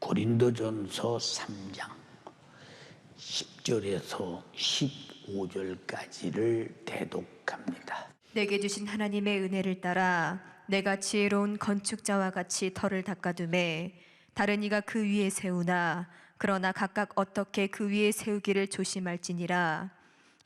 고린도전서 3장 10절에서 15절까지를 대독합니다. 내게 주신 하나님의 은혜를 따라 내가 지혜로운 건축자와 같이 터를 닦아두매 다른 이가 그 위에 세우나 그러나 각각 어떻게 그 위에 세우기를 조심할지니라.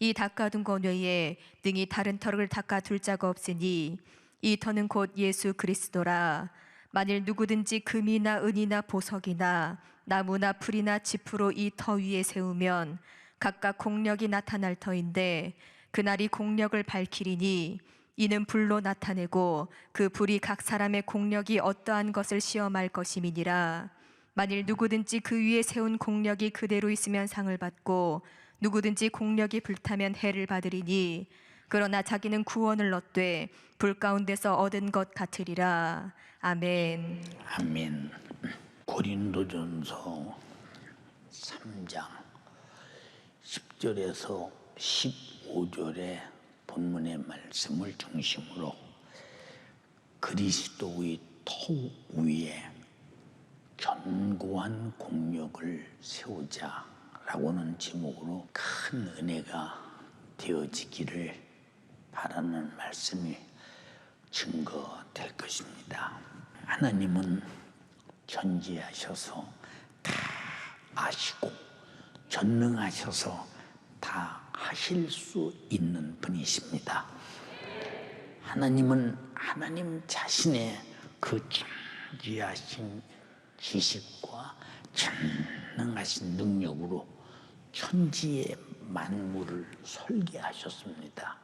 이 닦아둔 것 외에 능히 다른 터를 닦아둘 자가 없으니 이 터는 곧 예수 그리스도라. 만일 누구든지 금이나 은이나 보석이나 나무나 풀이나 지프로 이 터 위에 세우면 각각 공력이 나타날 터인데 그날이 공력을 밝히리니 이는 불로 나타내고 그 불이 각 사람의 공력이 어떠한 것을 시험할 것임이니라. 만일 누구든지 그 위에 세운 공력이 그대로 있으면 상을 받고 누구든지 공력이 불타면 해를 받으리니 그러나 자기는 구원을 얻되 불 가운데서 얻은 것 같으리라. 아멘. 아멘. 고린도전서 3장 10절에서 15절의 본문의 말씀을 중심으로 그리스도의 터 위에 견고한 공력을 세우자라고는 제목으로 큰 은혜가 되어지기를 바라는 말씀이 증거될 것입니다. 하나님은 전지하셔서 다 아시고 전능하셔서 다 하실 수 있는 분이십니다. 하나님은 하나님 자신의 그 전지하신 지식과 전능하신 능력으로 천지의 만물을 설계하셨습니다.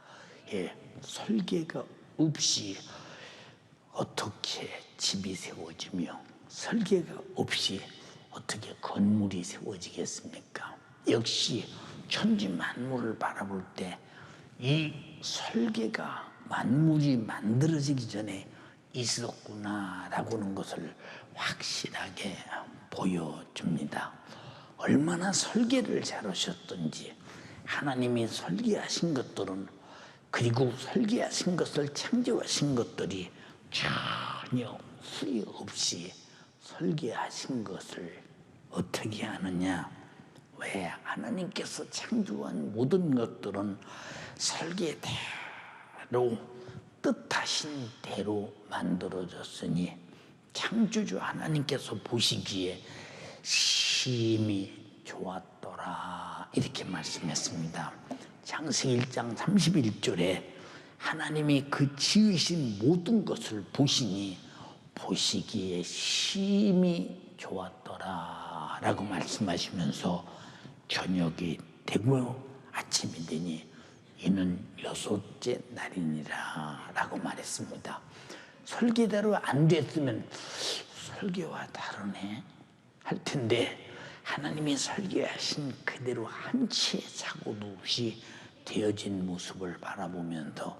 설계가 없이 어떻게 집이 세워지며 설계가 없이 어떻게 건물이 세워지겠습니까? 역시 천지 만물을 바라볼 때 이 설계가 만물이 만들어지기 전에 있었구나라고는 것을 확실하게 보여줍니다. 얼마나 설계를 잘하셨던지 하나님이 설계하신 것들은 그리고 설계하신 것을 창조하신 것들이 전혀 후회 없이 설계하신 것을 어떻게 하느냐? 왜? 하나님께서 창조한 모든 것들은 설계대로 뜻하신 대로 만들어졌으니 창조주 하나님께서 보시기에 심히 좋았더라 이렇게 말씀했습니다. 창세기 1장 31절에 하나님이 그 지으신 모든 것을 보시니 보시기에 심히 좋았더라 라고 말씀하시면서 저녁이 되고 아침이 되니 이는 여섯째 날이니라 라고 말했습니다. 설계대로 안 됐으면 설계와 다르네 할 텐데 하나님이 설계하신 그대로 한 치의 착오도 없이 되어진 모습을 바라보면서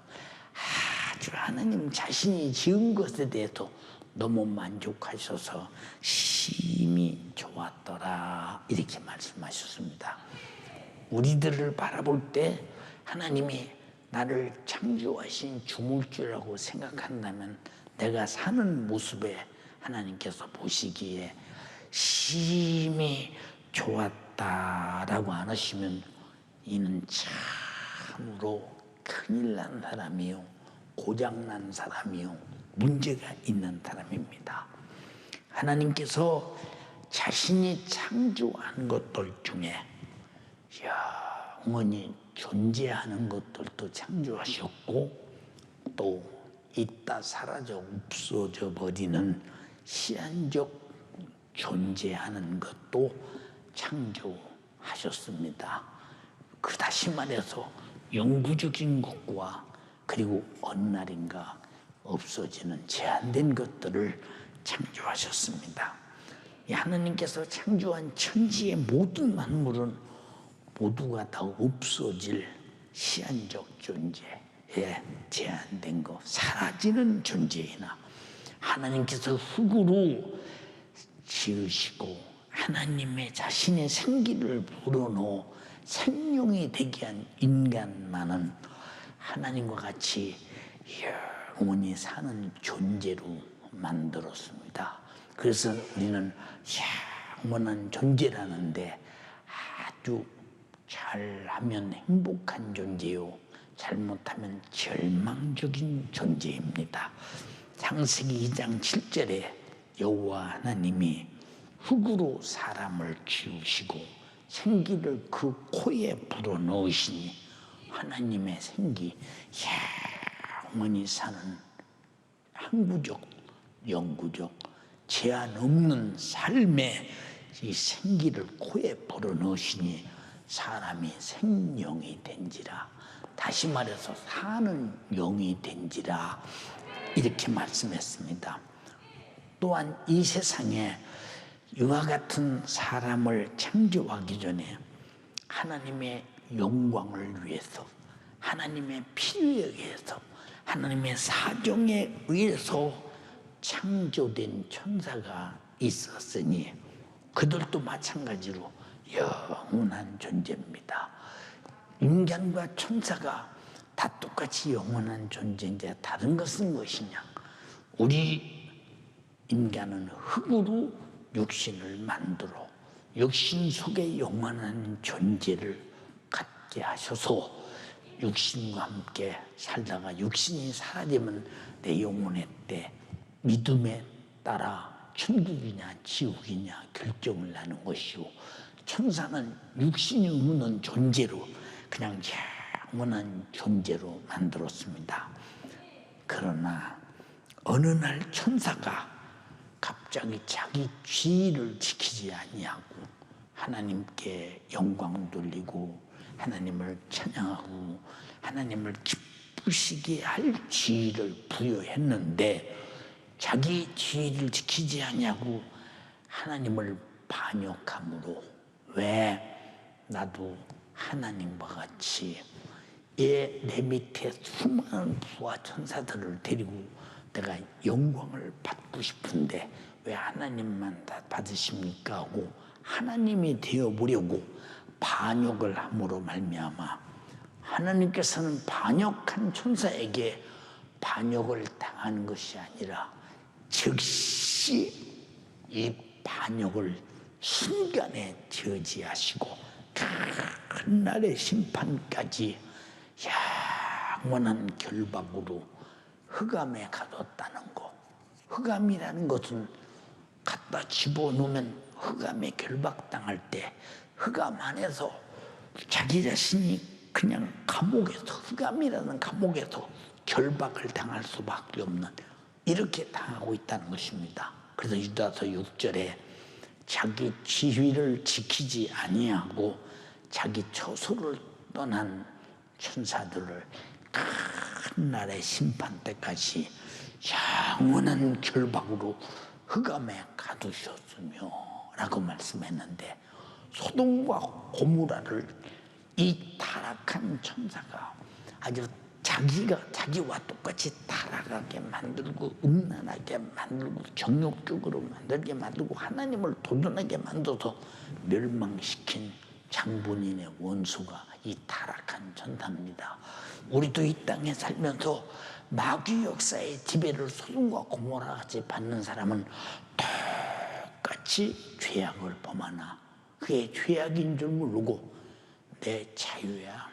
아주 하나님 자신이 지은 것에 대해서 너무 만족하셔서 심히 좋았더라 이렇게 말씀하셨습니다. 우리들을 바라볼 때 하나님이 나를 창조하신 주물주라고 생각한다면 내가 사는 모습에 하나님께서 보시기에 심히 좋았다라고 안 하시면 이는 참으로 큰일 난 사람이요 고장난 사람이요 문제가 있는 사람입니다. 하나님께서 자신이 창조한 것들 중에 영원히 존재하는 것들도 창조하셨고 또 있다 사라져 없어져 버리는 시한적 존재하는 것도 창조하셨습니다. 그 다시 말해서 영구적인 것과 그리고 어느 날인가 없어지는 제한된 것들을 창조하셨습니다. 하나님께서 창조한 천지의 모든 만물은 모두가 다 없어질 시한적 존재에 제한된 것, 사라지는 존재이나 하나님께서 흙으로 지으시고 하나님의 자신의 생기를 불어넣어 생명이 되게 한 인간만은 하나님과 같이 영원히 사는 존재로 만들었습니다. 그래서 우리는 영원한 존재라는데 아주 잘하면 행복한 존재요, 잘못하면 절망적인 존재입니다. 창세기 2장 7절에 여호와 하나님이 흙으로 사람을 지으시고 생기를 그 코에 불어넣으시니 하나님의 생기, 영원히 사는 항구적, 영구적, 제한 없는 삶의 이 생기를 코에 불어넣으시니 사람이 생명이 된지라. 다시 말해서 사는 영이 된지라, 이렇게 말씀했습니다. 또한 이 세상에 이와 같은 사람을 창조하기 전에 하나님의 영광을 위해서, 하나님의 필요에 의해서, 하나님의 사정에 의해서 창조된 천사가 있었으니 그들도 마찬가지로 영원한 존재입니다. 인간과 천사가 다 똑같이 영원한 존재인데 다른 것은 무엇이냐? 우리 인간은 흙으로 육신을 만들어 육신 속에 영원한 존재를 갖게 하셔서 육신과 함께 살다가 육신이 사라지면 내 영혼의 때 믿음에 따라 천국이냐 지옥이냐 결정을 하는 것이요, 천사는 육신이 없는 존재로 그냥 영원한 존재로 만들었습니다. 그러나 어느 날 천사가 갑자기 자기 지위를 지키지 아니하고 하나님께 영광 돌리고 하나님을 찬양하고 하나님을 기쁘시게 할 지위를 부여했는데 자기 지위를 지키지 아니하고 하나님을 반역함으로, 왜 나도 하나님과 같이 내 밑에 수많은 부하 천사들을 데리고 내가 영광을 받고 싶은데 왜 하나님만 다 받으십니까 하고 하나님이 되어보려고 반역을 함으로 말미암아 하나님께서는 반역한 천사에게 반역을 당하는 것이 아니라 즉시 이 반역을 순간에 저지하시고 큰 날의 심판까지 영원한 결박으로 흑암에 가뒀다는 거. 흑암이라는 것은 갖다 집어넣으면 흑암에 결박당할 때 흑암 안에서 자기 자신이 그냥 감옥에서, 흑암이라는 감옥에서 결박을 당할 수밖에 없는, 이렇게 당하고 있다는 것입니다. 그래서 유다서 6절에 자기 지위를 지키지 아니하고 자기 처소를 떠난 천사들을 큰 날의 심판 때까지 영원한 결박으로 흑암에 가두셨으며 라고 말씀했는데, 소돔과 고모라를 이 타락한 천사가 아주 자기와 똑같이 타락하게 만들고 음란하게 만들고 정욕적으로 만들게 만들고 하나님을 도전하게 만들어서 멸망시킨 장본인의 원수가 이 타락한 천사입니다. 우리도 이 땅에 살면서 마귀 역사의 지배를 소돔과 고모라 같이 받는 사람은 똑같이 죄악을 범하나 그게 죄악인 줄 모르고 내 자유야,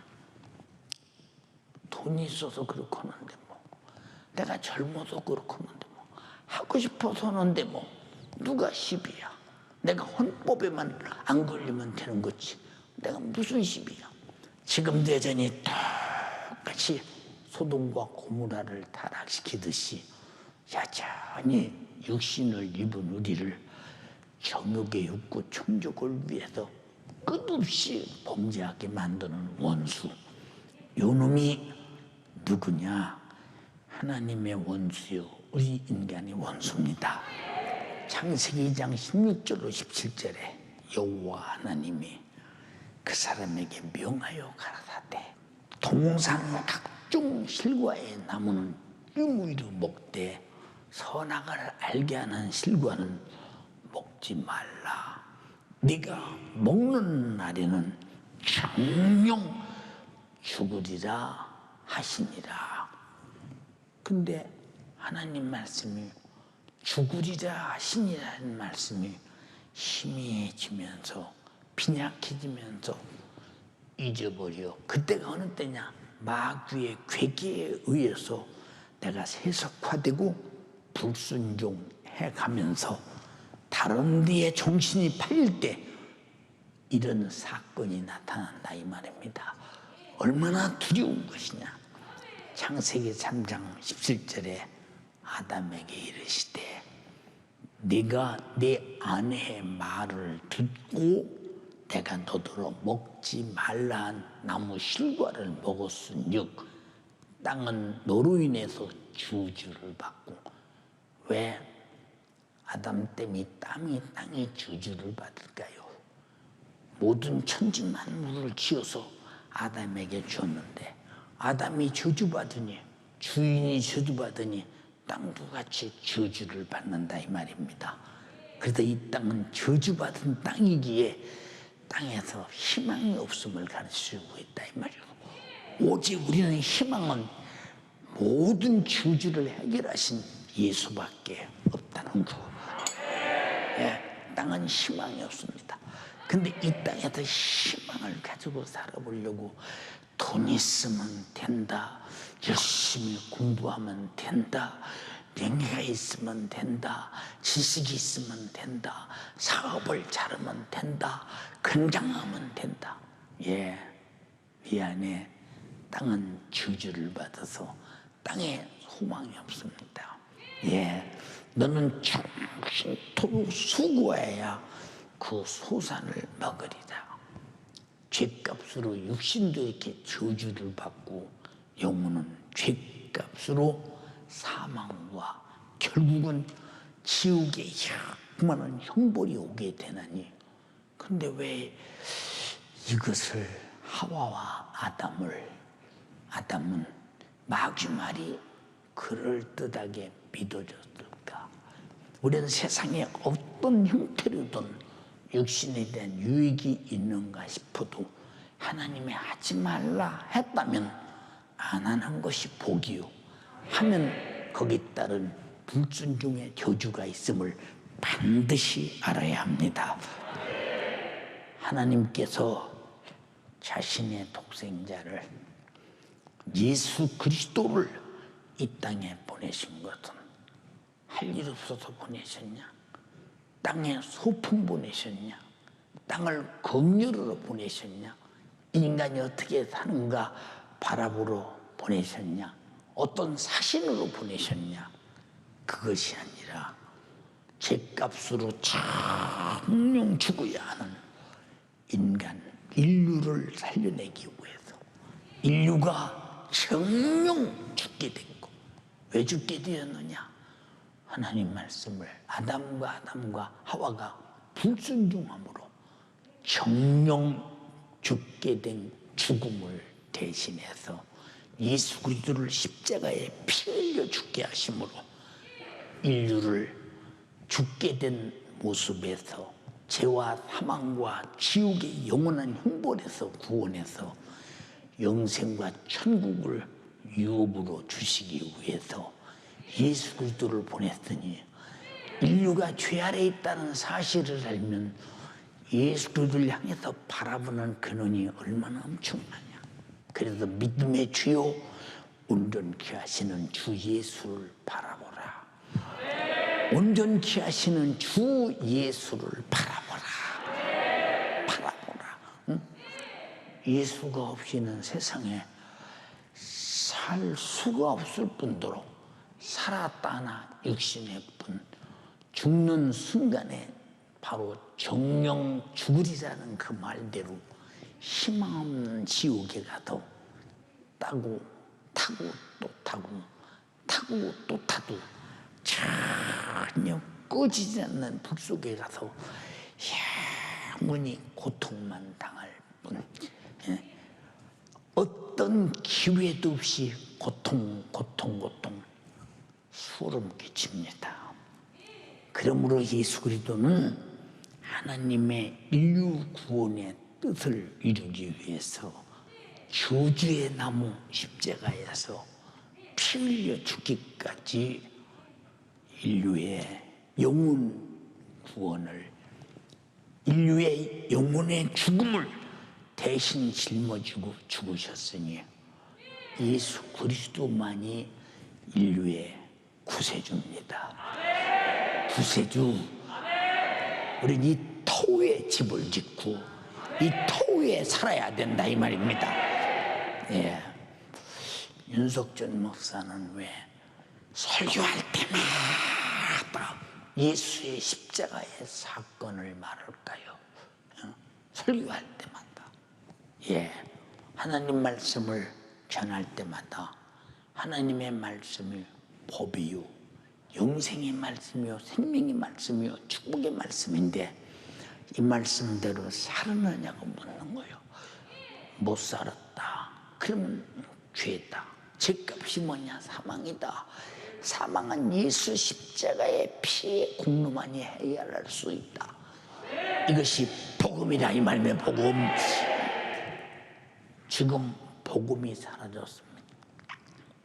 돈이 있어서 그렇고 하는데 뭐, 내가 젊어서 그렇고 하는데 뭐, 하고 싶어서 하는데 뭐, 누가 시비야? 내가 헌법에만 안 걸리면 되는 거지 내가 무슨 시비야? 지금도 여전히 똑같이 소돔과 고모라를 타락시키듯이 여전히 육신을 입은 우리를 정욕의 욕구 충족을 위해서 끝없이 범죄하게 만드는 원수, 요놈이 누구냐? 하나님의 원수요, 우리 인간의 원수입니다. 창세기 2장 16절로 17절에 여호와 하나님이 그 사람에게 명하여 가라사대 동산 각종 실과의 나무는 유무이로 먹되 선악을 알게 하는 실과는 먹지 말라. 네가 먹는 날에는 정령 죽으리라 하시니라. 근데 하나님 말씀이 죽으리라 하시니라는 말씀이 희미해지면서 빈약해지면서 잊어버려. 그때가 어느 때냐? 마귀의 괴계에 의해서 내가 세속화되고 불순종해 가면서 다른 데에 정신이 팔릴 때 이런 사건이 나타난다 이 말입니다. 얼마나 두려운 것이냐. 창세기 3장 17절에 아담에게 이르시되 네가 네 아내의 말을 듣고 내가 너더러 먹지 말라한 나무 실과를 먹었은즉 땅은 너로 인해서 저주를 받고. 왜 아담 때문에 땅이 저주를 받을까요? 모든 천지만물을 지어서 아담에게 줬는데 아담이 저주받으니, 주인이 저주받으니 땅도 같이 저주를 받는다 이 말입니다. 그래서 이 땅은 저주받은 땅이기에 땅에서 희망이 없음을 가르치고 있다 이 말이에요. 오직 우리는 희망은 모든 저주를 해결하신 예수밖에 없다는 거. 예, 땅은 희망이 없습니다. 근데 이 땅에서 희망을 가지고 살아보려고 돈 있으면 된다, 열심히 공부하면 된다, 명예가 있으면 된다, 지식이 있으면 된다, 사업을 잘하면 된다, 건강하면 된다. 예, 미안해. 땅은 저주를 받아서 땅에 소망이 없습니다. 예, 너는 정신토록 수고해야 그 소산을 먹으리라. 죗값으로 육신도 이렇게 저주를 받고 영혼은 죗값으로 사망과 결국은 지옥의 흑만한 형벌이 오게 되나니. 근데 왜 이것을 하와와 아담은 마귀 말이 그럴듯하게 믿어졌을까? 우리는 세상에 어떤 형태로든 육신에 대한 유익이 있는가 싶어도 하나님이 하지 말라 했다면 안 하는 것이 복이요, 하면 거기에 따른 불순종의 저주가 있음을 반드시 알아야 합니다. 하나님께서 자신의 독생자를 예수 그리스도를 이 땅에 보내신 것은 할 일 없어서 보내셨냐? 땅에 소풍 보내셨냐? 땅을 긍휼으로 보내셨냐? 인간이 어떻게 사는가 바라보러 보내셨냐? 어떤 사신으로 보내셨냐? 그것이 아니라 죗값으로 정령 죽어야 하는 인류를 살려내기 위해서 인류가 정령 죽게 됐고, 왜 죽게 되었느냐? 하나님 말씀을 아담과 하와가 불순종함으로 정령 죽게 된 죽음을 대신해서 예수 그리스도를 십자가에 피 흘려 죽게 하심으로 인류를 죽게 된 모습에서 죄와 사망과 지옥의 영원한 형벌에서 구원해서 영생과 천국을 유업으로 주시기 위해서 예수 그리스도를 보냈더니, 인류가 죄 아래 있다는 사실을 알면 예수 그리스도를 향해서 바라보는 근원이 얼마나 엄청나냐. 그래서 믿음의 주요 온전케 하시는 주 예수를 바라보라. 온전케 하시는 주 예수를 바라보라. 응? 예수가 없이는 세상에 살 수가 없을 뿐더러 살았다나 육신의 뿐, 죽는 순간에 바로 정령 죽으리라는 그 말대로 희망 없는 지옥에 가도 타고 또 타고 또 타도 전혀 꺼지지 않는 불 속에 가서 영원히 고통만 당할 뿐, 어떤 기회도 없이 고통 소름 끼칩니다. 그러므로 예수 그리스도는 하나님의 인류 구원의 뜻을 이루기 위해서 저주의 나무 십자가에서 피 흘려 죽기까지 인류의 영혼 구원을 인류의 영혼의 죽음을 대신 짊어지고 죽으셨으니 예수 그리스도만이 인류의 구세주입니다. 구세주. 우리는 이 터위에 집을 짓고 이 터위에 살아야 된다 이 말입니다. 예. 윤석준 목사는 왜 설교할 때마다 예수의 십자가의 사건을 말할까요? 설교할 때마다. 예. 하나님 말씀을 전할 때마다 하나님의 말씀이 법이요, 영생의 말씀이요, 생명의 말씀이요, 축복의 말씀인데 이 말씀대로 살았느냐고 묻는 거예요. 못 살았다. 그러면 죄다. 죄값이 뭐냐? 사망이다. 사망은 예수 십자가의 피의 공로만이 해결할 수 있다. 이것이 복음이다 이 말이에요. 복음. 지금 복음이 사라졌습니다.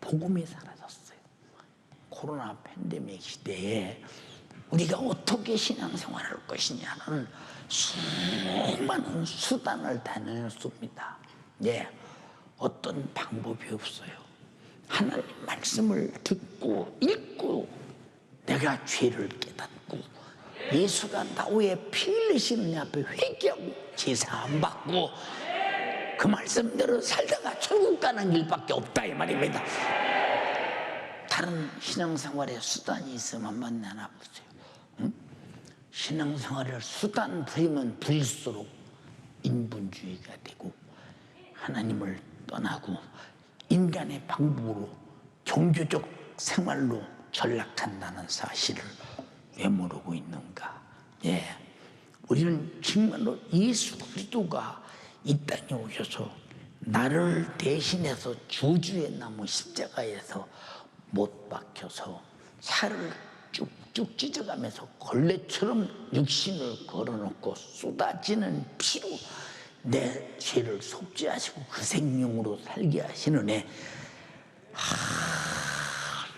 복음이 사라졌어요. 코로나 팬데믹 시대에 우리가 어떻게 신앙생활을 할 것이냐는 수많은 수단을 다녔습니다. 예, 어떤 방법이 없어요. 하나님 말씀을 듣고 읽고 내가 죄를 깨닫고 예수가 나 위에 피 흘리시는 앞에 회개하고 제사 안 받고 그 말씀대로 살다가 천국 가는 길밖에 없다 이 말입니다. 다른 신앙생활의 수단이 있으면 한번 나눠보세요. 응? 신앙생활을 수단 부리면 부릴수록 인본주의가 되고 하나님을 떠나고 인간의 방법으로 종교적 생활로 전락한다는 사실을 왜 모르고 있는가? 예, 우리는 정말로 예수 그리스도가 이 땅에 오셔서 나를 대신해서 주주의 나무 십자가에서 못 박혀서 살을 쭉쭉 찢어가면서 걸레처럼 육신을 걸어놓고 쏟아지는 피로 내 죄를 속죄하시고 그 생명으로 살게 하시는 애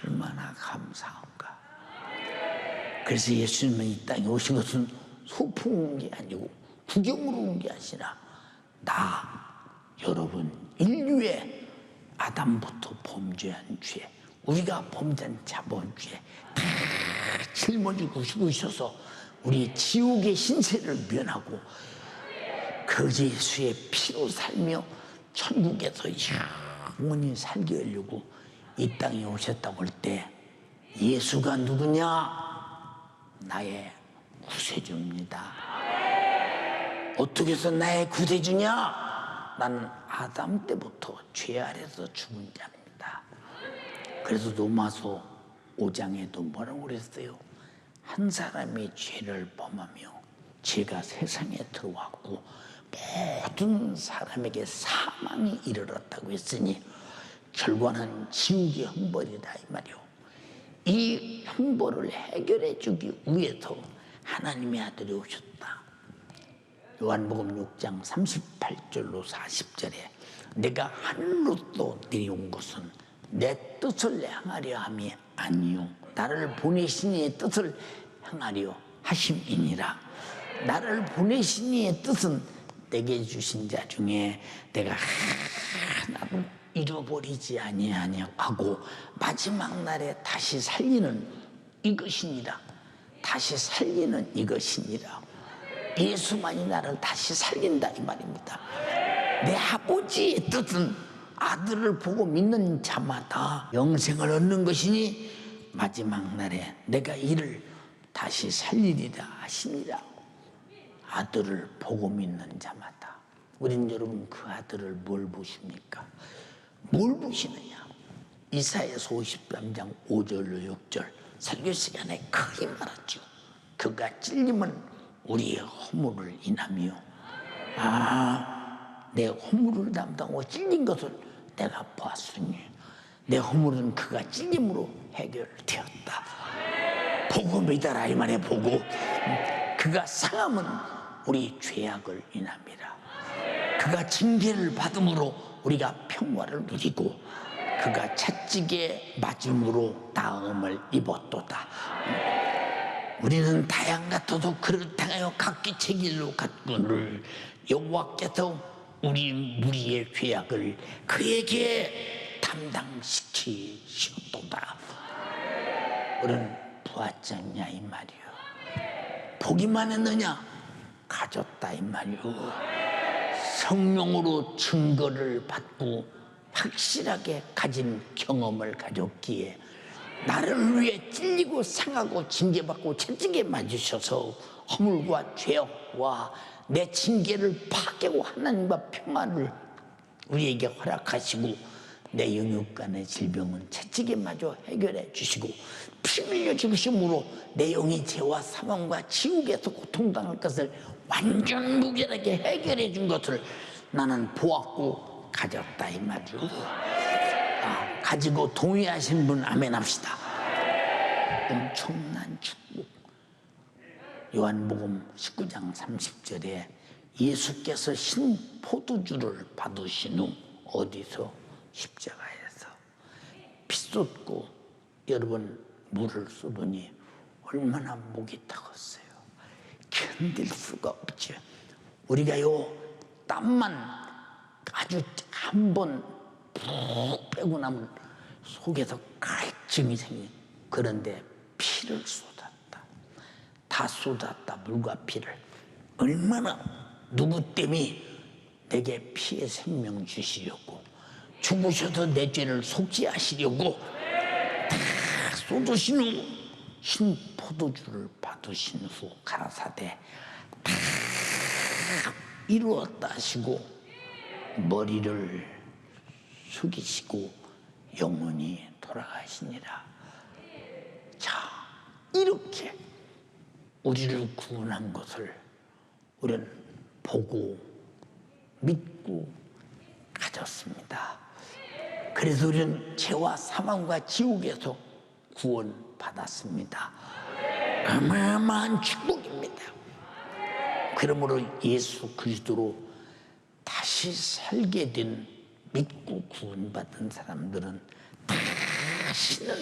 얼마나 감사한가. 그래서 예수님은 이 땅에 오신 것은 소풍 온 게 아니고 구경으로 온 게 아니라 여러분 인류의 아담부터 범죄한 죄, 우리가 범죄한 자본주의 다 짊어지고 죽으셔서 우리 지옥의 신세를 면하고 그 예수의 피로 살며 천국에서 영원히 살게 하려고 이 땅에 오셨다고 할 때 예수가 누구냐? 나의 구세주입니다. 어떻게 해서 나의 구세주냐? 나는 아담 때부터 죄 아래서 죽은 자입니다. 그래서 로마서 5장에도 뭐라고 그랬어요? 한 사람이 죄를 범하며 죄가 세상에 들어왔고 모든 사람에게 사망이 이르렀다고 했으니 결과는 지옥의 형벌이다 이 말이요. 이 형벌을 해결해 주기 위해서 하나님의 아들이 오셨다. 요한복음 6장 38절로 40절에 내가 하늘로서 내려온 것은 내 뜻을 행하려 함이 아니요 나를 보내신 이의 뜻을 행하려 하심이니라. 나를 보내신 이의 뜻은 내게 주신 자 중에 내가 하나도 잃어버리지 아니하고 마지막 날에 다시 살리는 이것이니라. 다시 살리는 이것이니라. 예수만이 나를 다시 살린다 이 말입니다. 내 아버지의 뜻은 아들을 보고 믿는 자마다 영생을 얻는 것이니 마지막 날에 내가 이를 다시 살리리라 하시니라. 아들을 보고 믿는 자마다. 우린 여러분 그 아들을 뭘 보십니까? 뭘 보시느냐? 이사야서 53장 5절로 6절 설교 시간에 크게 말했죠. 그가 찔림은 우리의 허물을 인하며 내 허물을 담당하고 찔린 것을 내가 보았으니 내 허물은 그가 찔림으로 해결되었다. 복음이다라 이 말에 보고 그가 상함은 우리 죄악을 인함이라. 그가 징계를 받음으로 우리가 평화를 누리고 그가 채찍에 맞음으로 나음을 입었도다. 우리는 다양 같아도 그를 당하여 각기 제 길로 갔거늘 여호와께서 우리 무리의 죄악을 그에게 담당시키셨도다. 우리는 보았잖냐 이 말이요. 보기만 했느냐? 가졌다 이 말이요. 성령으로 증거를 받고 확실하게 가진 경험을 가졌기에 나를 위해 찔리고 상하고 징계받고 채찍에 맞으셔서 허물과 죄악과 내 징계를 파괴하고 하나님과 평안을 우리에게 허락하시고 내 영육간의 질병은 채찍에 맞아 해결해 주시고 피 흘려 죽으심으로 내 영이 죄와 사망과 지옥에서 고통당할 것을 완전 무결하게 해결해 준 것을 나는 보았고 가졌다 이 말이요. 가지고 동의하신 분 아멘 합시다. 엄청난 축복. 요한복음 19장 30절에 예수께서 신 포도주를 받으신 후 어디서? 십자가에서 피 쏟고 여러분 물을 쏟으니 얼마나 목이 타겠어요. 견딜 수가 없죠. 우리가요 땀만 아주 한 번 푹 빼고 나면 속에서 갈증이 생겨. 그런데 피를 쏟았다. 다 쏟았다. 물과 피를. 얼마나 누구 때문에 내게 피의 생명 주시려고 죽으셔서 내 죄를 속죄하시려고 다 쏟으신 후 신 포도주를 받으신 후 가라사대 다 이루었다 하시고 머리를 숙이시고 영원히 돌아가시니라. 자, 이렇게 우리를 구원한 것을 우리는 보고 믿고 가졌습니다. 그래서 우리는 죄와 사망과 지옥에서 구원받았습니다. 어마어마한 축복입니다. 그러므로 예수 그리스도로 다시 살게 된 믿고 구원받은 사람들은 다시는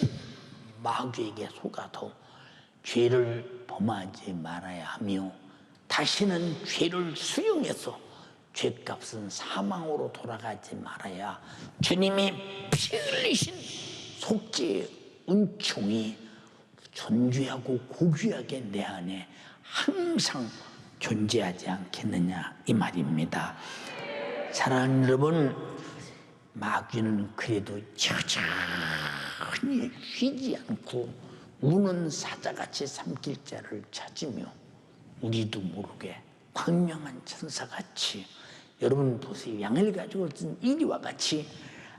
마귀에게 속아서 죄를 범하지 말아야 하며 다시는 죄를 수용해서 죄값은 사망으로 돌아가지 말아야 주님이 피 흘리신 속죄의 은총이 존귀하고 고귀하게 내 안에 항상 존재하지 않겠느냐 이 말입니다. 사랑하는 여러분, 마귀는 그래도 여전히 쉬지 않고 우는 사자같이 삼킬 자를 찾으며 우리도 모르게 광명한 천사같이 여러분 보세요. 양을 가지고 있는 이리와 같이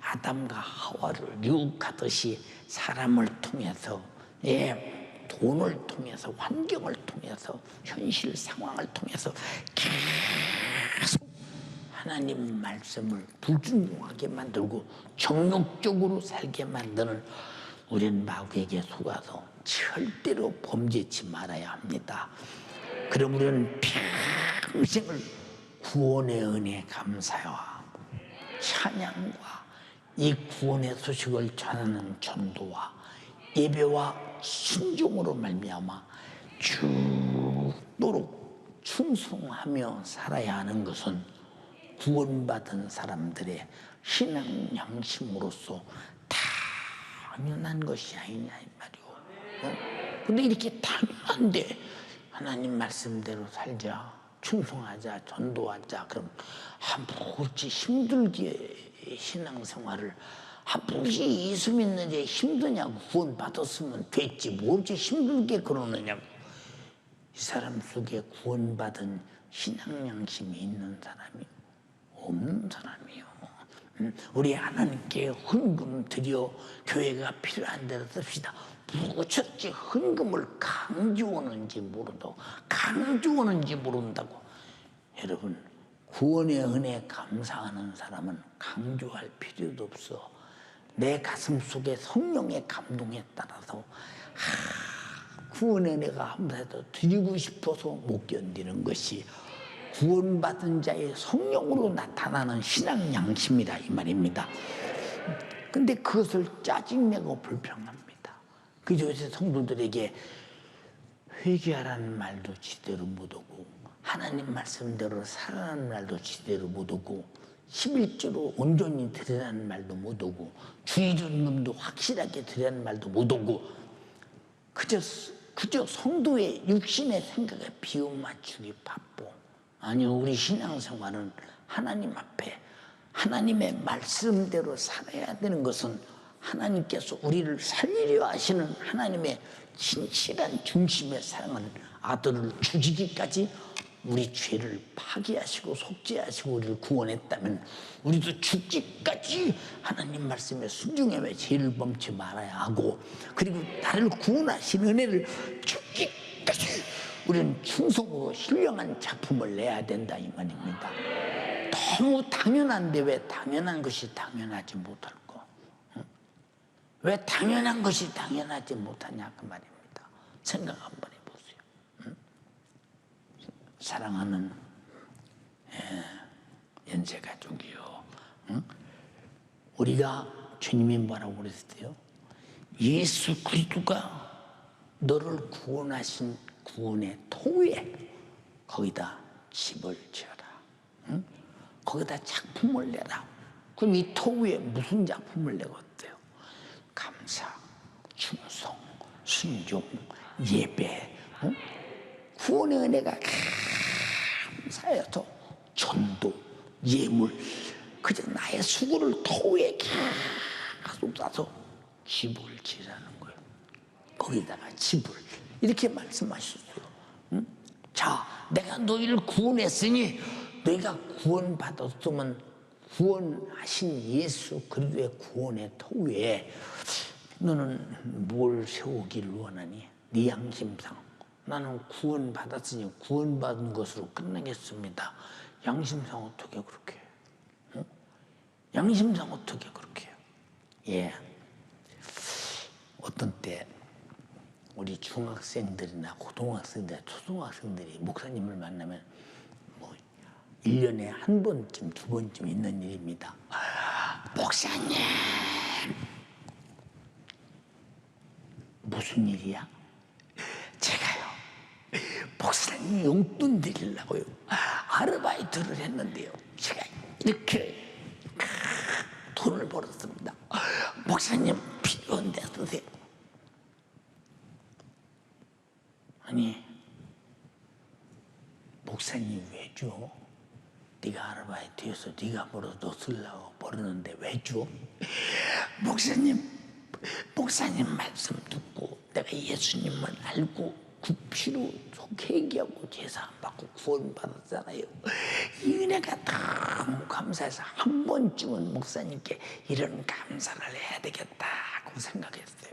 아담과 하와를 유혹하듯이 사람을 통해서 돈을 통해서 환경을 통해서 현실 상황을 통해서 계속 하나님 말씀을 불순종하게 만들고 정욕적으로 살게 만드는 우리는 마귀에게 속아서 절대로 범죄치 말아야 합니다. 그럼 우리는 평생을 구원의 은혜에 감사와 찬양과 이 구원의 소식을 전하는 전도와 예배와 순종으로 말미암아 죽도록 충성하며 살아야 하는 것은 구원받은 사람들의 신앙 양심으로서 당연한 것이 아니냐 이 말이오. 근데 이렇게 당연한데 하나님 말씀대로 살자, 충성하자, 전도하자. 그럼 뭐지 힘들게 신앙생활을 뭐지 예수 믿는 게 힘드냐고. 구원 받았으면 됐지 뭐지 힘들게 그러느냐고. 이 사람 속에 구원받은 신앙 양심이 있는 사람이 없는 사람이요. 우리 하나님께 헌금 드려 교회가 필요한 대로 씁시다. 무엇이 헌금을 강조하는지 모른다고. 여러분, 구원의 은혜에 감사하는 사람은 강조할 필요도 없어. 내 가슴 속에 성령의 감동에 따라서 구원의 은혜가 아무래도 드리고 싶어서 못 견디는 것이 구원받은 자의 성령으로 나타나는 신앙 양심이다 이 말입니다. 근데 그것을 짜증내고 불평합니다. 그저 요새 성도들에게 회개하라는 말도 제대로 못하고 하나님 말씀대로 살아가는 말도 제대로 못하고 11조로 온전히 드리라는 말도 못하고 주의전념도 확실하게 드리라는 말도 못하고 그저 성도의 육신의 생각에 비움 맞추기 바빠. 아니, 우리 신앙생활은 하나님 앞에 하나님의 말씀대로 살아야 되는 것은 하나님께서 우리를 살리려 하시는 하나님의 진실한 중심의 사랑하는 아들을 주시기까지 우리 죄를 파기하시고 속죄하시고 우리를 구원했다면 우리도 죽기까지 하나님 말씀에 순종하며 죄를 범치 말아야 하고, 그리고 나를 구원하신 은혜를 죽기까지 우리는 충성으로 신령한 작품을 내야 된다 이 말입니다. 너무 당연한데 왜 당연한 것이 당연하지 못할까? 왜 당연한 것이 당연하지 못하냐 그 말입니다. 생각 한번 해보세요. 사랑하는 연세가족이요, 우리가 주님이 뭐라고 그랬어요? 예수 그리스도가 너를 구원하신 구원의 토에 거기다 집을 지어라. 거기다 작품을 내라. 그럼 이 토 위에 무슨 작품을 내겠대요? 감사, 충성, 순종, 예배, 구원의 은혜가 감사해서 전도, 예물, 그저 나의 수고를 토에 계속 싸서 집을 지라는 거예요. 거기다가 집을 이렇게 말씀하셨어요. 자, 내가 너희를 구원했으니 너희가 구원받았으면 구원하신 예수 그리스도의 구원의 토에 너는 뭘 세우기를 원하니? 네 양심상 나는 구원받았으니 구원받은 것으로 끝나겠습니다. 양심상 어떻게 그렇게 해요? 양심상 어떻게 그렇게 해요? 예. 어떤 때 우리 중학생들이나 고등학생들, 초등학생들이 목사님을 만나면 뭐 1년에 한 번쯤, 두 번쯤 있는 일입니다. 목사님, 무슨 일이야? 제가요, 목사님 용돈 드리려고요, 아르바이트를 했는데요, 제가 이렇게 돈을 벌었습니다. 목사님 필요한데 쓰세요. 아니, 목사님 왜 줘? 네가 아르바이트해서 네가 벌어서 너 쓰려고 벌었는데 왜 줘? 목사님 말씀 듣고 내가 예수님을 알고 그 피로 회개하고 제사 안 받고 구원받았잖아요. 이 은혜가 너무 감사해서 한 번쯤은 목사님께 이런 감사를 해야 되겠다고 생각했어요.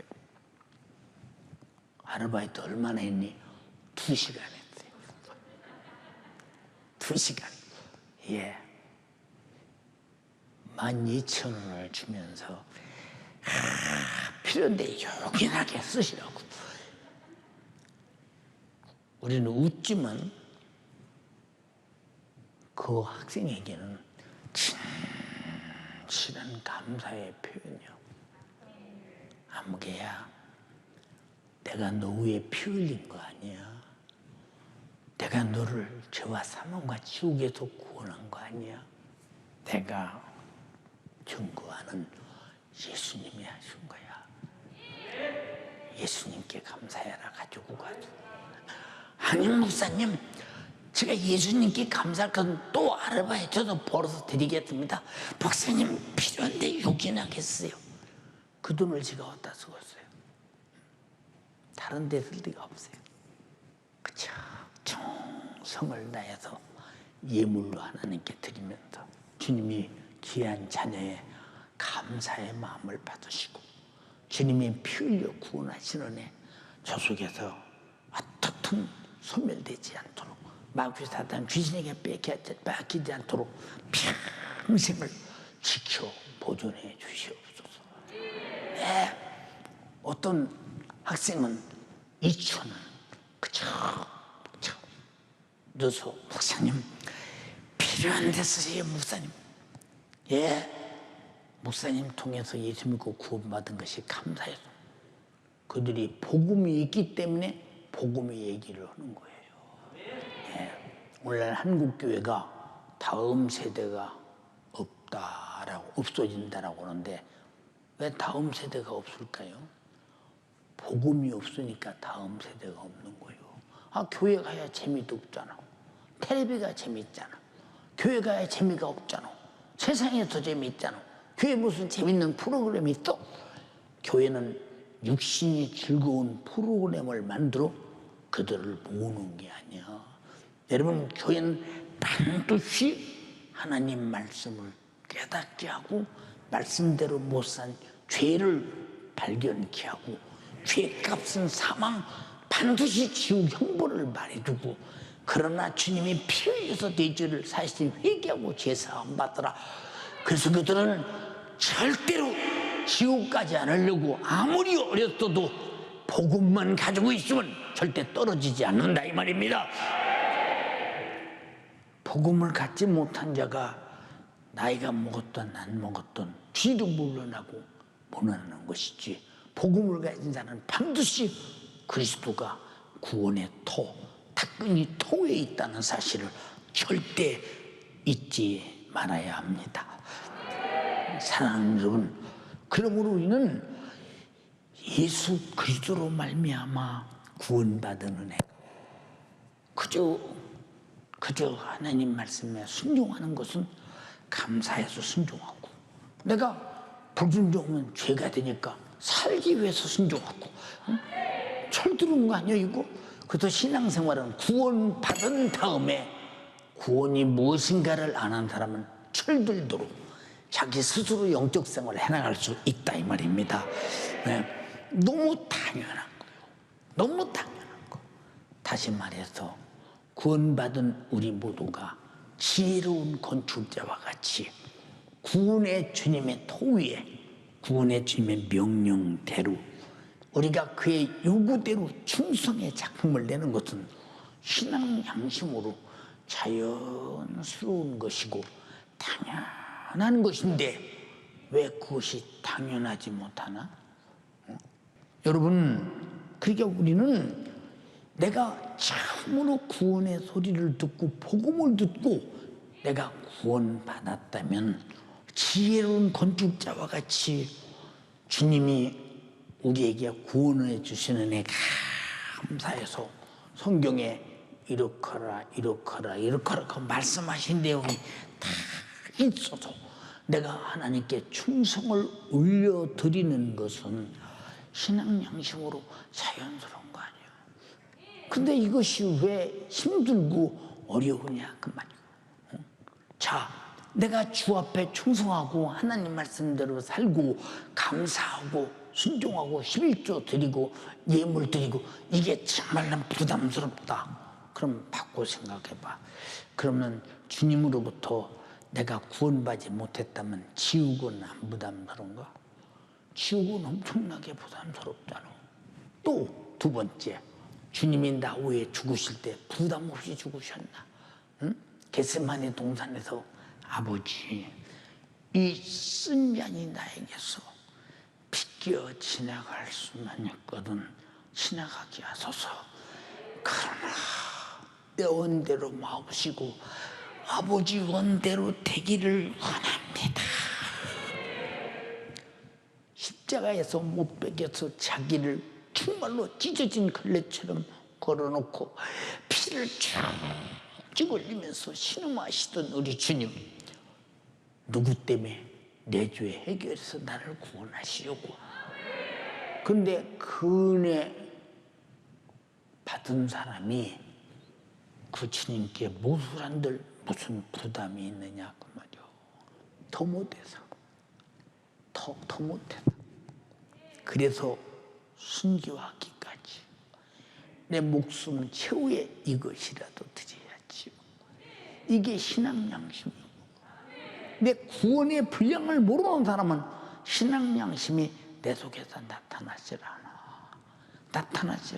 아르바이트 얼마나 했니? 2시간 했어요. 2시간. 예. 12,000원을 주면서 필요한데 요긴하게 쓰시라고. 우리는 웃지만 그 학생에게는 진실한 감사의 표현이요. 아무개야, 내가 너 위에 피 흘린 거 아니야. 내가 너를 죄와 사망과 지옥에서 구원한 거 아니야. 내가 증거하는 예수님이 하신 거야. 예수님께 감사해라 가지고 가죠. 아니 목사님, 제가 예수님께 감사할 건 또 아르바이트도 벌어서 드리겠습니다. 목사님 필요한데 요긴하겠어요. 그 돈을 제가 어디다 쓰겠어요? 다른 데 쓸 데가 없어요. 그쵸? 정성을 다해서 예물로 하나님께 드리면서 주님이 귀한 자녀의 감사의 마음을 받으시고 주님이 피 흘려 구원하신 은혜 저 속에서 어떻든 소멸되지 않도록 마귀 사단 귀신에게 뺏기지 않도록 평생을 지켜 보존해 주시옵소서. 네. 어떤 학생은 2,000원 그저 넣어서 목사님 필요한 데 쓰세요 목사님. 예, 목사님 통해서 예수 믿고 구원받은 것이 감사해서 그들이 복음이 있기 때문에 복음의 얘기를 하는 거예요. 오늘날 한국교회가 다음 세대가 없어진다라고 하는데 왜 다음 세대가 없을까요? 복음이 없으니까 다음 세대가 없는 거예요. 교회 가야 재미도 없잖아. 텔레비가 재밌잖아. 교회 가야 재미가 없잖아. 세상에 더 재미있잖아. 교회 무슨 재밌는 프로그램이 있어? 교회는 육신이 즐거운 프로그램을 만들어 그들을 모으는 게 아니야. 여러분, 교회는 반드시 하나님 말씀을 깨닫게 하고 말씀대로 못 산 죄를 발견케 하고 죄값은 사망, 반드시 지옥 형벌을 말해주고, 그러나 주님이 피 흘려서 내 죄를 사실 회개하고 죄사함 받더라. 그래서 그들은 절대로 지옥 가지 않으려고 아무리 어렸어도 복음만 가지고 있으면 절대 떨어지지 않는다 이 말입니다. 복음을 갖지 못한 자가 나이가 먹었던 안 먹었던 뒤로 물러나고 모나는 것이지, 복음을 가진 자는 반드시 그리스도가 구원의 토, 탁근이 토에 있다는 사실을 절대 잊지 말아야 합니다. 사랑하는 여러분, 그러므로 우리는 예수 그리스도로 말미암아 구원받은 은혜, 그저 하나님 말씀에 순종하는 것은 감사해서 순종하고, 내가 불순종하면 죄가 되니까 살기 위해서 순종하고, 철드는 거 아니야 이거? 그래서 신앙생활은 구원받은 다음에 구원이 무엇인가를 안 한 사람은 철들도록 자기 스스로 영적 생활을 해나갈 수 있다 이 말입니다. 너무 당연한 거예요. 너무 당연한 거. 다시 말해서 구원받은 우리 모두가 지혜로운 건축자와 같이 구원의 주님의 토위에, 구원의 주님의 명령대로 우리가 그의 요구대로 충성의 작품을 내는 것은 신앙 양심으로 자연스러운 것이고 당연한 것인데 왜 그것이 당연하지 못하나? 여러분, 그러니까 우리는 내가 참으로 구원의 소리를 듣고 복음을 듣고 내가 구원받았다면 지혜로운 건축자와 같이 주님이 우리에게 구원해 주시는 애 감사해서 성경에 이렇거라 그 말씀하신 내용이 다 있어서 내가 하나님께 충성을 올려드리는 것은 신앙 양심으로 자연스러운 거 아니에요. 근데 이것이 왜 힘들고 어려우냐 그 말이에요. 자, 내가 주 앞에 충성하고 하나님 말씀대로 살고 감사하고 순종하고 11조 드리고 예물 드리고 이게 정말 난 부담스럽다. 그럼 바꿔 생각해봐. 그러면 주님으로부터 내가 구원받지 못했다면 지옥은 안 부담스러운가? 지옥은 엄청나게 부담스럽잖아. 또 두 번째, 주님이 나 위해 죽으실 때 부담 없이 죽으셨나? 응? 겟세마네 동산에서 아버지, 이 쓴 잔이 나에게서 비껴 지나갈 수만 있거든 지나가게 하소서. 그러나 내 원대로 마옵시고 아버지 원대로 되기를 원합니다. 십자가에서 못 박여서 자기를 정말로 찢어진 걸레처럼 걸어놓고 피를 쭉 흘리면서 신음하시던 우리 주님, 누구 때문에? 내 죄 해결해서 나를 구원하시려고. 근데 그 은혜 받은 사람이 그 주님께 무술한들 무슨 부담이 있느냐 그 말이요. 더 못해서 더 못해서 그래서 순교하기까지 내 목숨 최후의 이것이라도 드려야지. 이게 신앙 양심이고, 내 구원의 분량을 모르는 사람은 신앙 양심이 내 속에서 나타나질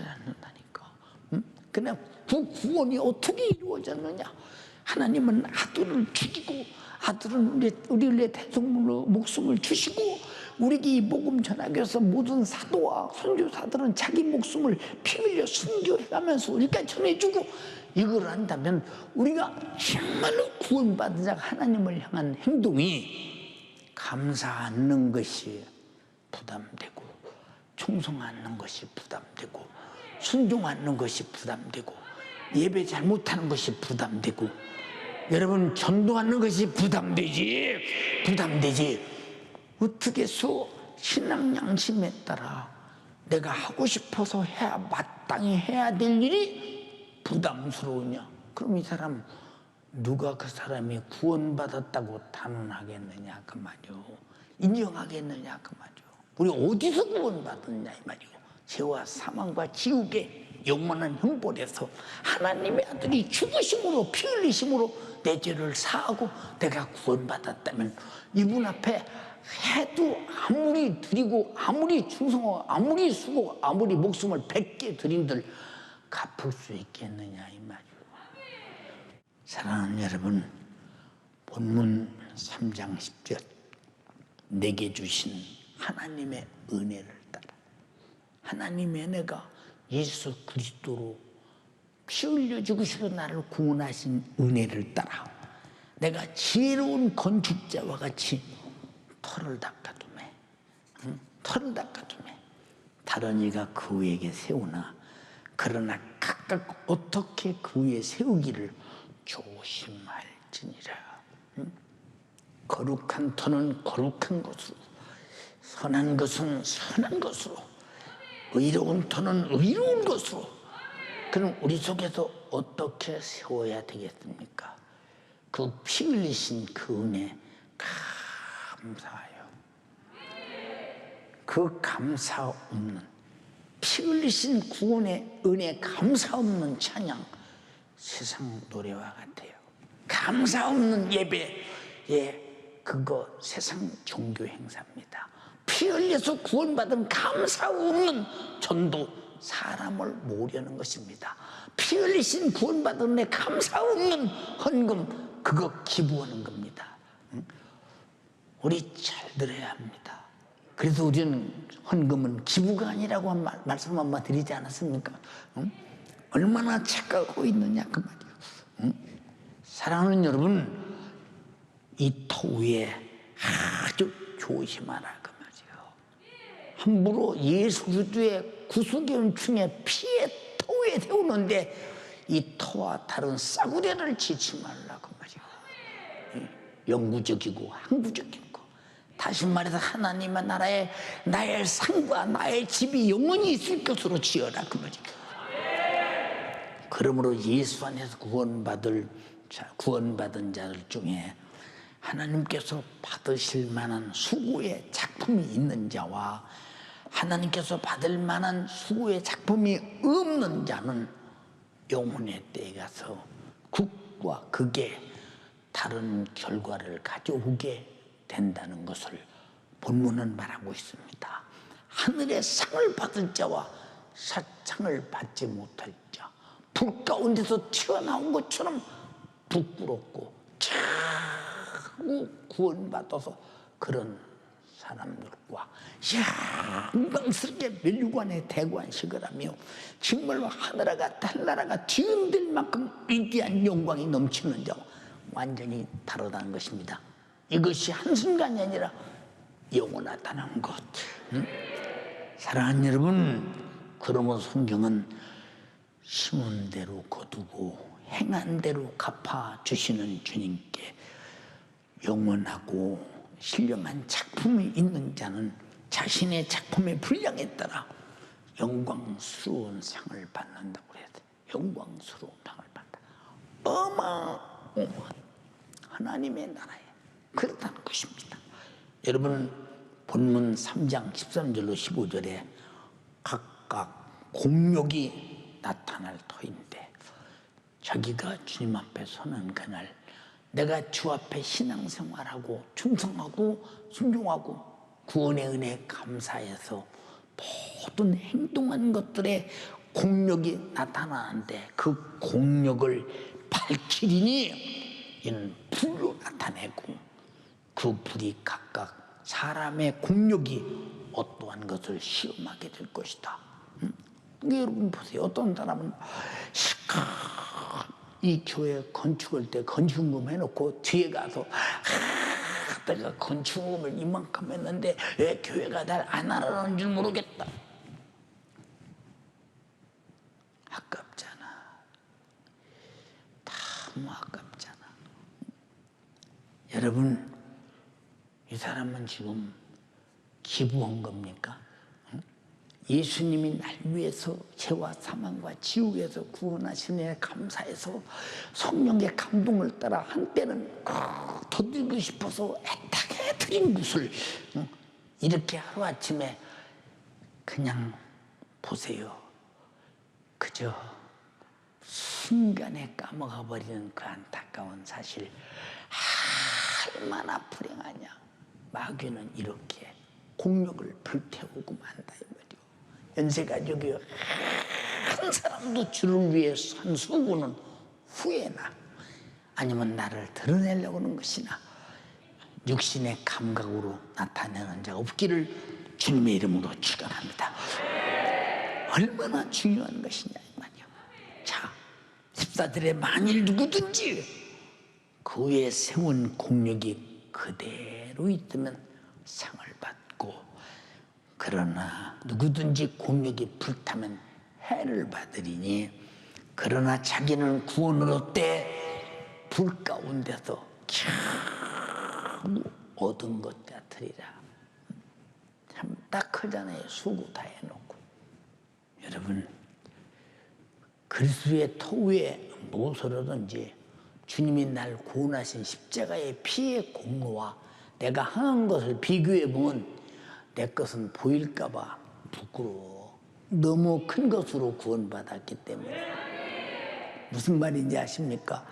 않는다니까. 응? 그냥 그 구원이 어떻게 이루어졌느냐? 하나님은 아들을 죽이고 아들은 우리를 대성물로 목숨을 주시고 우리에게 이 복음 전하기 위해서 모든 사도와 선교사들은 자기 목숨을 피 흘려 순교해가면서 우리까지 전해주고, 이걸 한다면 우리가 정말로 구원받은 자가 하나님을 향한 행동이 감사 않는 것이 부담되고, 충성 않는 것이 부담되고, 순종 않는 것이 부담되고, 예배 잘못하는 것이 부담되고, 여러분 전도하는 것이 부담되지. 어떻게 해서 신앙 양심에 따라 내가 하고 싶어서 해야 마땅히 해야 될 일이 부담스러우냐? 그럼 이 사람, 누가 그 사람이 구원받았다고 단언하겠느냐 그 말이요. 인정하겠느냐 그 말이요. 우리 어디서 구원받았냐 이 말이요. 죄와 사망과 지옥의 영원한 형벌에서 하나님의 아들이 죽으심으로, 피 흘리심으로 내 죄를 사하고 내가 구원받았다면, 이분 앞에 해도 아무리 드리고 아무리 충성하고 아무리 수고 아무리 목숨을 100개 드린들 갚을 수 있겠느냐 이 말이요. 사랑하는 여러분, 본문 3장 10절, 내게 주신 하나님의 은혜를 따라, 하나님의 은혜가 예수 그리스도로 피 흘려 죽으시고 나를 구원하신 은혜를 따라 내가 지혜로운 건축자와 같이 터를 닦아두매, 터를 닦아두매. 다른 이가 그 위에 세우나 그러나 각각 어떻게 그 위에 세우기를 조심할지니라. 거룩한 터는 거룩한 것으로, 선한 것은 선한 것으로, 의로운 터는 의로운 것으로. 그럼 우리 속에서 어떻게 세워야 되겠습니까? 그 피 흘리신 그 은혜 감사해요. 그 감사 없는, 피 흘리신 구원의 은혜 감사 없는 찬양, 세상 노래와 같아요. 감사 없는 예배, 그거 세상 종교 행사입니다. 피 흘려서 구원받은 감사 없는 전도, 사람을 모으려는 것입니다. 피 흘리신 구원받은 내 감사 없는 헌금, 그거 기부하는 겁니다. 우리 잘 들어야 합니다. 그래서 우리는 헌금은 기부가 아니라고 한 말씀 한번 드리지 않았습니까? 얼마나 착각하고 있느냐 그 말이에요. 사랑하는 여러분, 이 터 위에 아주 조심하라 그 말이에요. 함부로 예수 그리스도의 구속의 은총의 피의 터 위에 세우는데 이 터와 다른 싸구려를 지지 말라 그 말이에요. 영구적이고 항구적인 거. 다시 말해서 하나님의 나라에 나의 상과 나의 집이 영원히 있을 것으로 지어라 그 말이에요. 그러므로 예수 안에서 구원받은 자들 중에 하나님께서 받으실 만한 수고의 작품이 있는 자와 하나님께서 받을 만한 수고의 작품이 없는 자는 영혼의 때에 가서 극과 극의 다른 결과를 가져오게 된다는 것을 본문은 말하고 있습니다. 하늘의 상을 받을 자와 상을 받지 못할 자, 불 가운데서 튀어나온 것처럼 부끄럽고 자꾸 구원받아서 그런 사람들과 영광스럽게 멸류관에 대관식을 하며 정말로 하늘나라가 달나라가 뒤흔들 만큼 위대한 영광이 넘치는 자와 완전히 다르다는 것입니다. 이것이 한순간이 아니라 영원하다는 것. 사랑하는 여러분, 그러면 성경은 심은 대로 거두고 행한 대로 갚아주시는 주님께 영원하고 신령한 작품이 있는 자는 자신의 작품의 분량에 따라 영광스러운 상을 받는다고 그래요. 영광스러운 상을 받는다. 어마어마한 하나님의 나라에 그렇다는 것입니다. 여러분, 본문 3장 13절로 15절에 각각 공력이 나타날 터인데, 자기가 주님 앞에 서는 그날 내가 주 앞에 신앙생활하고 충성하고 순종하고 구원의 은혜에 감사해서 모든 행동한 것들에 공력이 나타나는데 그 공력을 밝히리니 이는 불로 나타내고 그 불이 각각 사람의 공력이 어떠한 것을 시험하게 될 것이다. 그러니까 여러분 보세요. 어떤 사람은 실컷 이 교회 건축할 때 건축금 해놓고 뒤에 가서 내가 건축금을 이만큼 했는데 왜 교회가 날 안 알아주는 줄 모르겠다. 아깝잖아. 너무 아깝잖아. 여러분, 이 사람은 지금 기부한 겁니까? 예수님이 날 위해서 죄와 사망과 지옥에서 구원하시네 감사해서 성령의 감동을 따라 한때는 더 드리고 싶어서 애타게 드린 것을 이렇게 하루아침에 그냥 보세요. 그저 순간에 까먹어 버리는 그 안타까운 사실, 얼마나 불행하냐. 마귀는 이렇게 공력을 불태우고 만다 이 말이요. 연세가족이 한 사람도 주를 위해 산 수고는 후회나 아니면 나를 드러내려고 하는 것이나 육신의 감각으로 나타내는 자 없기를 주님의 이름으로 축원합니다. 얼마나 중요한 것이냐 이 말이요. 자, 집사들의 만일 누구든지 그 위에 세운 공력이 그대로 있으면 상을 받고, 그러나 누구든지 공력이 불타면 해를 받으리니 그러나 자기는 구원을 얻되 불 가운데서 겨우 얻은 것 같으리라. 참 딱하잖아요. 수고 다 해놓고. 여러분, 그리스도의 터 위에 무엇을 하든지 주님이 날 구원하신 십자가의 피의 공로와 내가 행한 것을 비교해 보면 내 것은 보일까 봐 부끄러워. 너무 큰 것으로 구원받았기 때문에. 무슨 말인지 아십니까?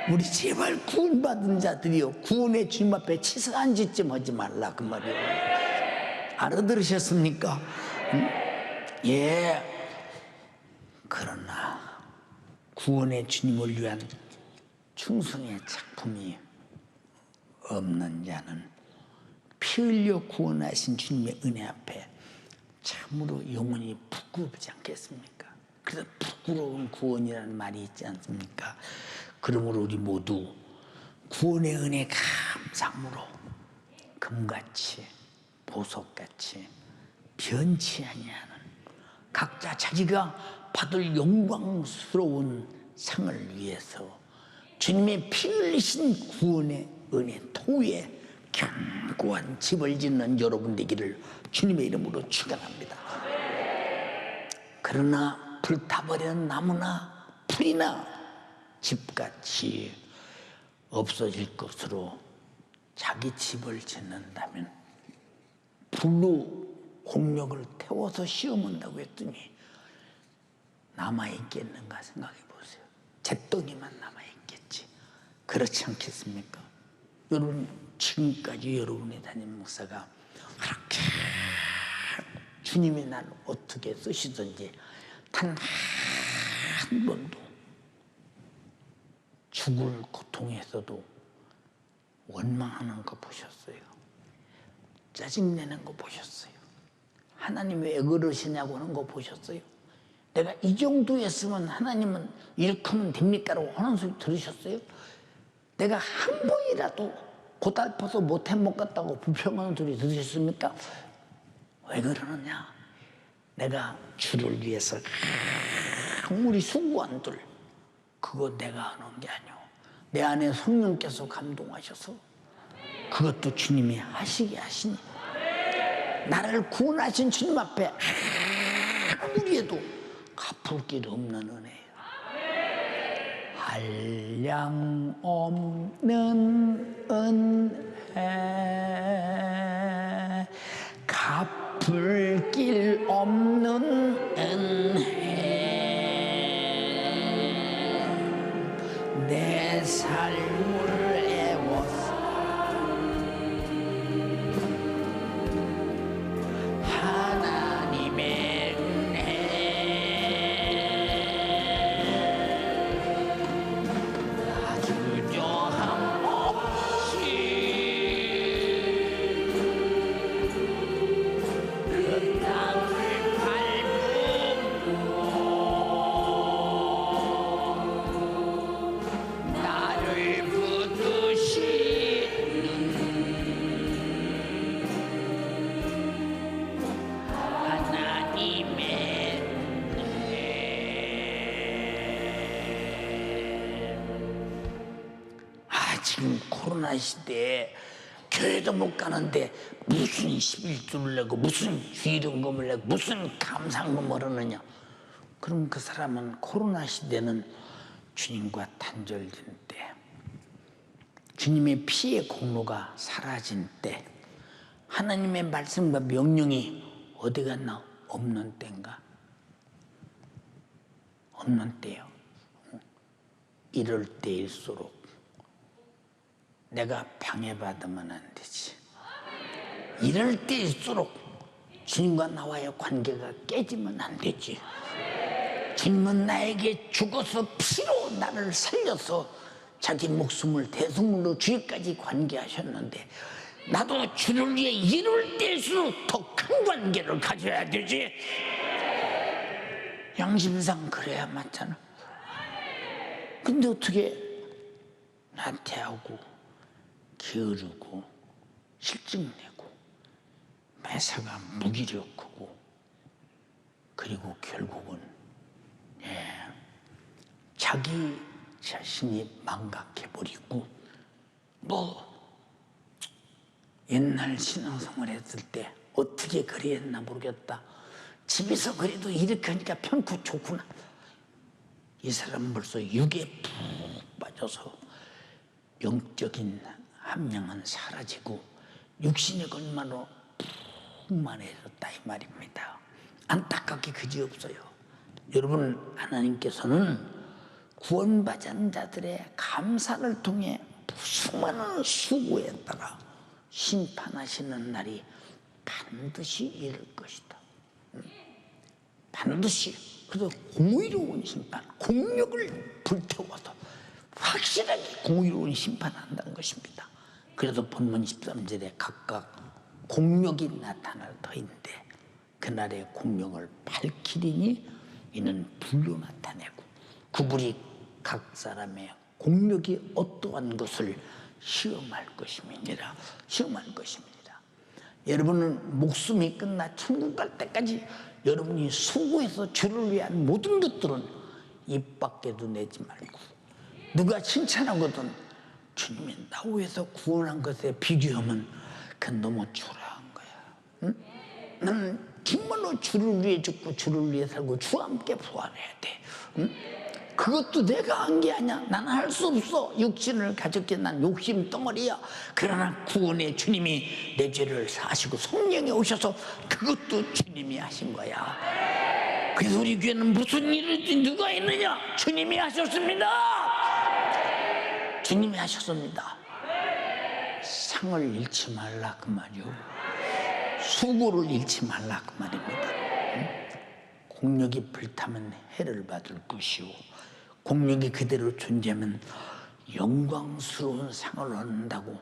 우리 제발 구원받은 자들이요, 구원의 주님 앞에 치사한 짓 좀 하지 말라 그 말이에요. 알아들으셨습니까? 예. 그러나 구원의 주님을 위한 충성의 작품이 없는 자는 피 흘려 구원하신 주님의 은혜 앞에 참으로 영원히 부끄럽지 않겠습니까? 그래서 부끄러운 구원이라는 말이 있지 않습니까? 그러므로 우리 모두 구원의 은혜 감사함으로 금같이 보석같이 변치 아니하는 각자 자기가 받을 영광스러운 상을 위해서 주님의 피 흘리신 구원의 은혜 토위에 견고한 집을 짓는 여러분 되기를 주님의 이름으로 축원합니다. 그러나 불타버리는 나무나 풀이나 집같이 없어질 것으로 자기 집을 짓는다면 불로 공력을 태워서 시험한다고 했더니 남아있겠는가 생각해 보세요. 잿더기만 남아있겠지. 그렇지 않겠습니까? 여러분, 지금까지 여러분의 담임 목사가 그렇게 주님이 날 어떻게 쓰시든지 단 한 번도 죽을 고통에서도 원망하는 거 보셨어요? 짜증내는 거 보셨어요? 하나님 왜 그러시냐고 하는 거 보셨어요? 내가 이 정도 했으면 하나님은 이렇게 하면 됩니까? 라고 하는 소리 들으셨어요? 내가 한 번이라도 고달퍼서 못해 먹겠다고 불평하는 소리 들으셨습니까? 왜 그러느냐? 내가 주를 위해서 아무리 수고한 들 그거 내가 하는 게 아니오. 내 안에 성령께서 감동하셔서 그것도 주님이 하시게 하시니 나를 구원하신 주님 앞에 아무리 해도 갚을 길 없는 은혜예요. 한량 없는 은혜, 갚을 길 없는 은혜, 내 삶을 애워서 하나님의 주저함 없이 지금 코로나 시대에 교회도 못 가는데 무슨 11조를 내고 무슨 주일연금을 내고 무슨 감상금을 하느냐. 그럼 그 사람은 코로나 시대는 주님과 단절된 때, 주님의 피의 공로가 사라진 때, 하나님의 말씀과 명령이 어디 갔나? 없는 때인가? 없는 때요. 이럴 때일수록 내가 방해받으면 안 되지. 이럴 때일수록 주님과 나와의 관계가 깨지면 안 되지. 주님은 나에게 죽어서 피로 나를 살려서 자기 목숨을 대속물로 주일까지 관계하셨는데, 나도 주를 위해 이럴 때일수록 더 큰 관계를 가져야 되지. 양심상 그래야 맞잖아. 근데 어떻게 나태하고 게으르고 실증내고 매사가 무기력하고, 그리고 결국은 자기 자신이 망각해버리고, 뭐 옛날 신앙생활 했을 때 어떻게 그랬나 모르겠다. 집에서 그래도 이렇게 하니까 편코 좋구나. 이 사람은 벌써 육에 푹 빠져서 영적인 함량은 사라지고 육신의 것만으로 풍만해졌다, 이 말입니다. 안타깝게 그지없어요. 여러분, 하나님께서는 구원받은 자들의 감사를 통해 수많은 수고에 따라 심판하시는 날이 반드시 이를 것이다. 반드시. 그래서 공의로운 심판, 공력을 불태워서 확실하게 공의로운 심판한다는 것입니다. 그래서 본문 13절에 각각 공력이 나타날 터인데, 그날의 공력을 밝히리니 이는 불로 나타내고 그불이 각 사람의 공력이 어떠한 것을 시험할 것임이니라. 시험할 것입니다. 여러분은 목숨이 끝나 천국 갈 때까지 여러분이 수고해서 주를 위한 모든 것들은 입 밖에도 내지 말고, 누가 칭찬하거든 주님이 나 위해서 구원한 것에 비교하면 그건 너무 초라한 거야. 응? 나는 정말로 주를 위해 죽고 주를 위해 살고 주와 함께 부활해야 돼. 응? 그것도 내가 한 게 아니야. 나는 할 수 없어. 육신을 가졌기에 난 욕심 덩어리야. 그러나 구원의 주님이 내 죄를 사하시고 성령이 오셔서 그것도 주님이 하신 거야. 그래서 우리 교회는 무슨 일을 누가 있느냐? 주님이 하셨습니다. 주님이 하셨습니다. 상을 잃지 말라 그 말이요. 수고를 잃지 말라 그 말입니다. 공력이 불타면 해를 받을 것이요, 공력이 그대로 존재하면 영광스러운 상을 얻는다고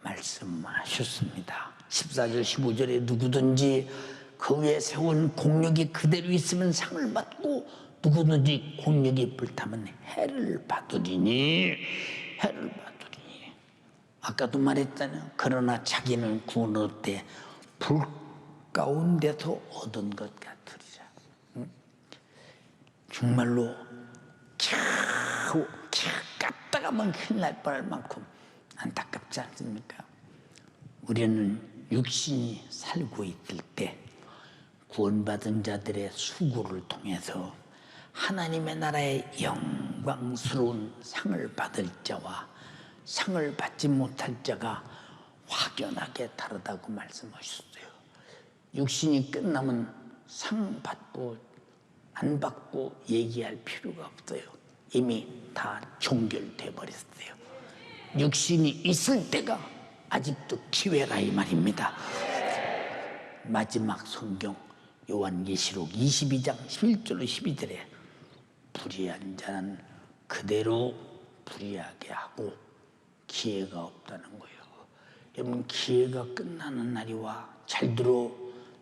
말씀하셨습니다. 14절 15절에 누구든지 그 위에 세운 공력이 그대로 있으면 상을 받고, 누구든지 공력이 불타면 해를 받으리니. 해를 받으리니. 아까도 말했잖아요. 그러나 자기는 구원 얻되 불 가운데서 얻은 것 같으리라. 정말로 겨우 갔다가만 큰일 날 뻔할 만큼 안타깝지 않습니까? 우리는 육신이 살고 있을 때 구원받은 자들의 수고를 통해서 하나님의 나라의 영광스러운 상을 받을 자와 상을 받지 못할 자가 확연하게 다르다고 말씀하셨어요. 육신이 끝나면 상 받고 안 받고 얘기할 필요가 없어요. 이미 다 종결돼 버렸어요. 육신이 있을 때가 아직도 기회라 이 말입니다. 마지막 성경 요한계시록 22장 11절로 12절에 불의한 자는 그대로 불의하게 하고 기회가 없다는 거예요. 여러분, 기회가 끝나는 날이 와. 잘 들어.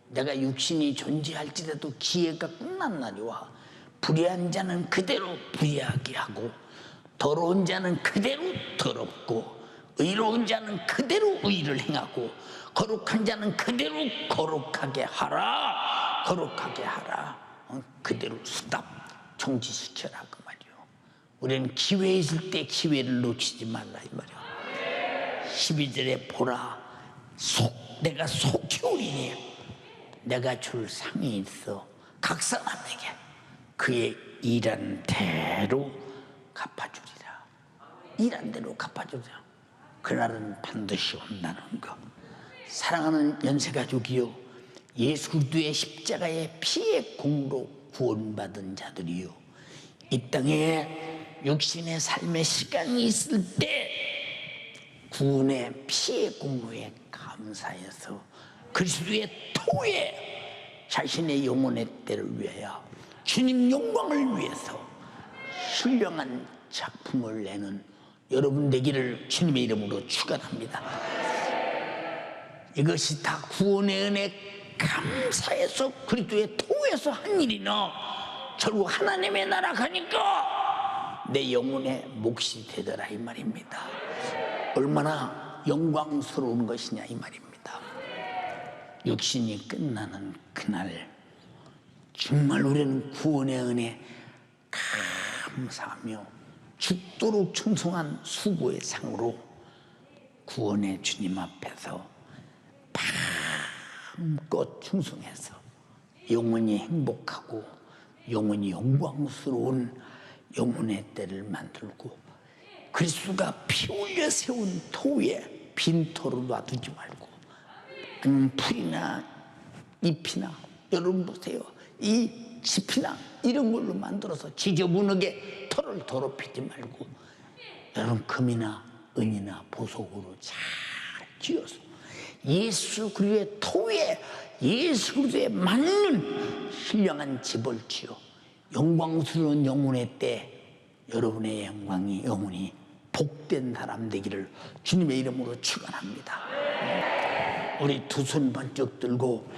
내가 육신이 존재할지라도 기회가 끝난 날이 와. 불의한 자는 그대로 불의하게 하고, 더러운 자는 그대로 더럽고, 의로운 자는 그대로 의를 행하고, 거룩한 자는 그대로 거룩하게 하라. 거룩하게 하라. 그대로 수답 정지시켜라 그 말이요. 우리는 기회 있을 때 기회를 놓치지 말라 이 말이요. 12절에 보라 내가 속히 내가 줄 상이 있어 각 사람에게 그의 일한 대로 갚아주리라. 일한 대로 갚아주리라. 그날은 반드시 온다는 것. 사랑하는 연세가족이요, 예수 그리스도의 십자가의 피의 공로 구원받은 자들이요, 이 땅에 육신의 삶의 시간이 있을 때 구원의 피의 공로에 감사해서 그리스도의 토에 자신의 영혼의 때를 위하여 주님 영광을 위해서 신령한 작품을 내는 여러분 되기를 주님의 이름으로 축원합니다. 이것이 다 구원의 은혜 감사해서 그리스도의 토에서 한 일이나 결국 하나님의 나라 가니까 내 영혼의 몫이 되더라 이 말입니다. 얼마나 영광스러운 것이냐 이 말입니다. 육신이 끝나는 그날 정말 우리는 구원의 은혜 감사하며 죽도록 충성한 수고의 상으로 구원의 주님 앞에서 마음껏 충성해서 영원히 행복하고 영원히 영광스러운 영혼의 때를 만들고 그리스도가 피 흘려 세운 토에 빈 토를 놔두지 말고 아니면 풀이나 잎이나 여러분 보세요. 이 짚이나 이런 걸로 만들어서 지저분하게 털을 더럽히지 말고 여러분 금이나 은이나 보석으로 잘 쥐어서 예수 그리스도의 토에 예수 그리스도에 맞는 신령한 집을 지어 영광스러운 영혼의 때 여러분의 영광이 영혼이 복된 사람 되기를 주님의 이름으로 축원합니다. 우리 두 손 번쩍 들고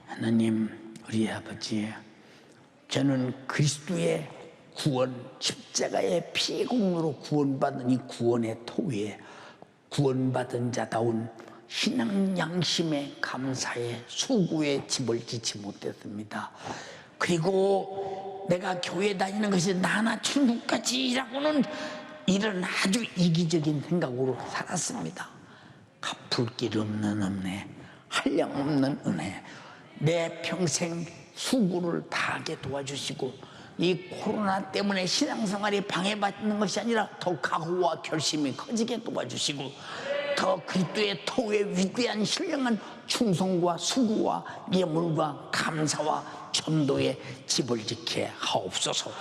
하나님 우리 아버지, 저는 그리스도의 구원 십자가의 피의 공로로 구원받은 이 구원의 토위에 구원받은 자다운 신앙 양심의 감사의 수고의 집을 짓지 못했습니다. 그리고 내가 교회 다니는 것이 나나 천국까지라고는 이런 아주 이기적인 생각으로 살았습니다. 갚을 길 없는 은혜, 한량 없는 은혜, 내 평생 수고를 다하게 도와주시고 이 코로나 때문에 신앙생활이 방해받는 것이 아니라 더 각오와 결심이 커지게 도와주시고 더 그리스도의 토의 위대한 신령한 충성과 수고와 예물과 감사와 전도의 집을 지켜 하옵소서.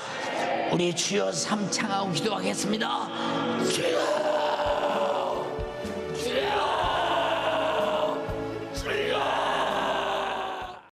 우리 주여 삼창하고 기도하겠습니다. 주여